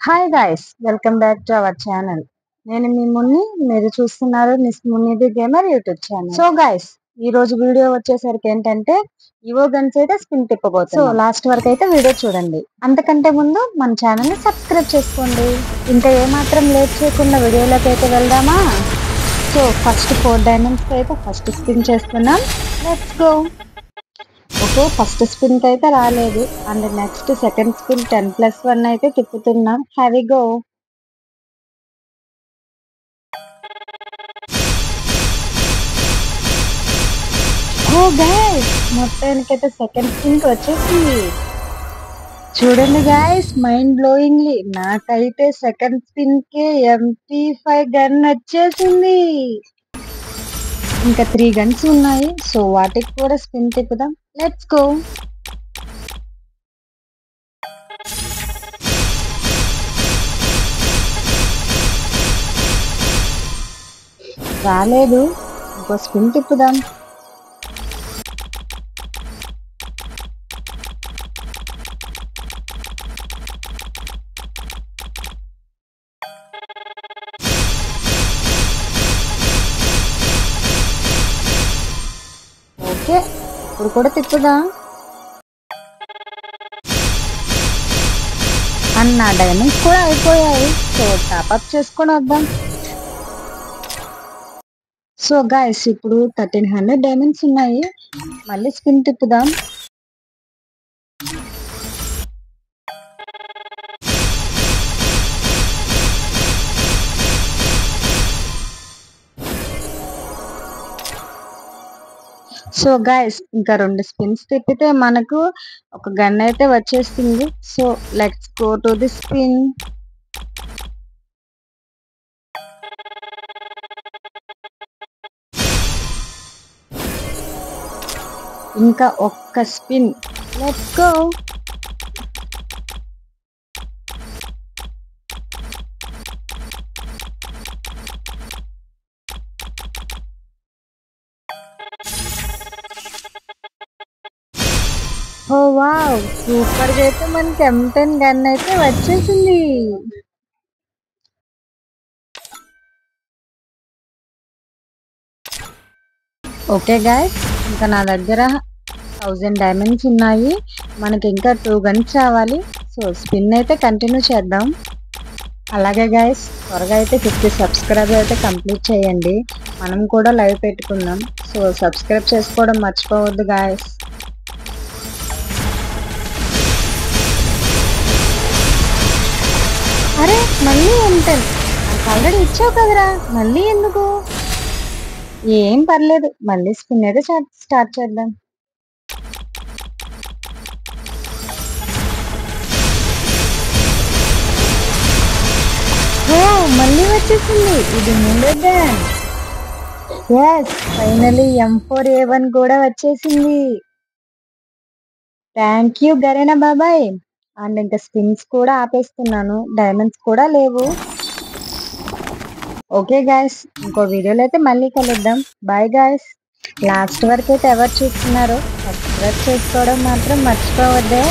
Hi guys, welcome back to our channel. నేను మీ మున్ని, మీరు చూస్తున్నారు miss Munni gamer YouTube channel. So guys, ఈ రోజు వీడియో వచ్చేసరికి ఏంటంటే ఇవో గన్స్ అయితే స్పిన్ తిప్పబోతుంది. సో లాస్ట్ వరకు అయితే వీడియో చూడండి. అంతకంటే ముందు మన ఛానల్ ని సబ్స్క్రైబ్ చేసుకోండి. ఇంకా ఏమాత్రం లేట్ చేయకుండా వీడియోలోకి అయితే వెళ్దామా? సో ఫస్ట్ 4 డైమండ్స్ అయితే ఫస్ట్ స్పిన్ చేస్తున్నాం. Let's go. Okay, first spin కి అయితే రాలేదు. అండ్ నెక్స్ట్ సెకండ్ స్పిన్ 10+1 అయితే తిప్పుతున్నాం. Have go. ఓ గైస్, మొత్తానికైతే సెకండ్ స్పిన్ కి వచ్చేసింది. చూడండి గైస్, మైండ్ బ్లోయింగ్లీ నాకైతే సెకండ్ స్పిన్ కి MP5 గన్ వచ్చేసింది. ఇంకా 3 గన్స్ ఉన్నాయి. సో వాటికి కూడా స్పిన్ తిప్పుదాం. Let's go. రాలేదు, ఇంకో స్పిన్ తిప్పుదాం. ఓకే, ఇప్పుడు కూడా తిప్పుదాం. అన్న డైమండ్స్ కూడా అయిపోయాయి. సో టాప్అప్ చేసుకొని వద్దాం. సో గైస్, ఇప్పుడు 1300 డైమండ్స్ ఉన్నాయి. మళ్ళీ స్పిన్ తిప్పుదాం. సో గైస్, ఇంకా 2 స్పిన్స్ తిప్పితే మనకు ఒక గన్ అయితే వచ్చేస్తుంది. So let's go to the spin. ఇంకా ఒక్క spin. Let's go. Oh wow, super గా అయితే మనకి M10 గన్ అయితే వచ్చేసింది. ఓకే గైస్, ఇంకా నా దగ్గర 1000 డైమండ్స్ ఉన్నాయి. మనకి ఇంకా 2 గన్స్ కావాలి. సో స్పిన్ అయితే కంటిన్యూ చేద్దాం. అలాగే గైస్, త్వరగా అయితే 50 సబ్స్క్రైబర్ అయితే కంప్లీట్ చేయండి. మనం కూడా లైవ్ పెట్టుకుందాం. సో సబ్స్క్రైబ్ చేసుకోవడం మర్చిపోవద్దు గైస్. అరే మళ్ళీ M10, నాకు ఆల్రెడీ ఇచ్చావు కదరా, మళ్ళీ ఎందుకు? ఏం పర్లేదు, మళ్ళీ స్పిన్ అయితే స్టార్ట్ చేద్దాం. ఓ మళ్ళీ వచ్చేసింది. ఇది మూడో గన్. ఎస్, ఫైనలీ M4A1 కూడా వచ్చేసింది. థ్యాంక్ యూ గరేనా బాబాయ్. అండ్ ఇంకా స్పిన్స్ కూడా ఆపేస్తున్నాను, డైమండ్స్ కూడా లేవు. ఓకే గాయస్, ఇంకో వీడియోలో అయితే మళ్ళీ కలుద్దాం. Bye guys. లాస్ట్ వరకు అయితే ఎవరు చూస్తున్నారో సబ్స్క్రైబ్ చేసుకోవడం మాత్రం మర్చిపోవద్దే.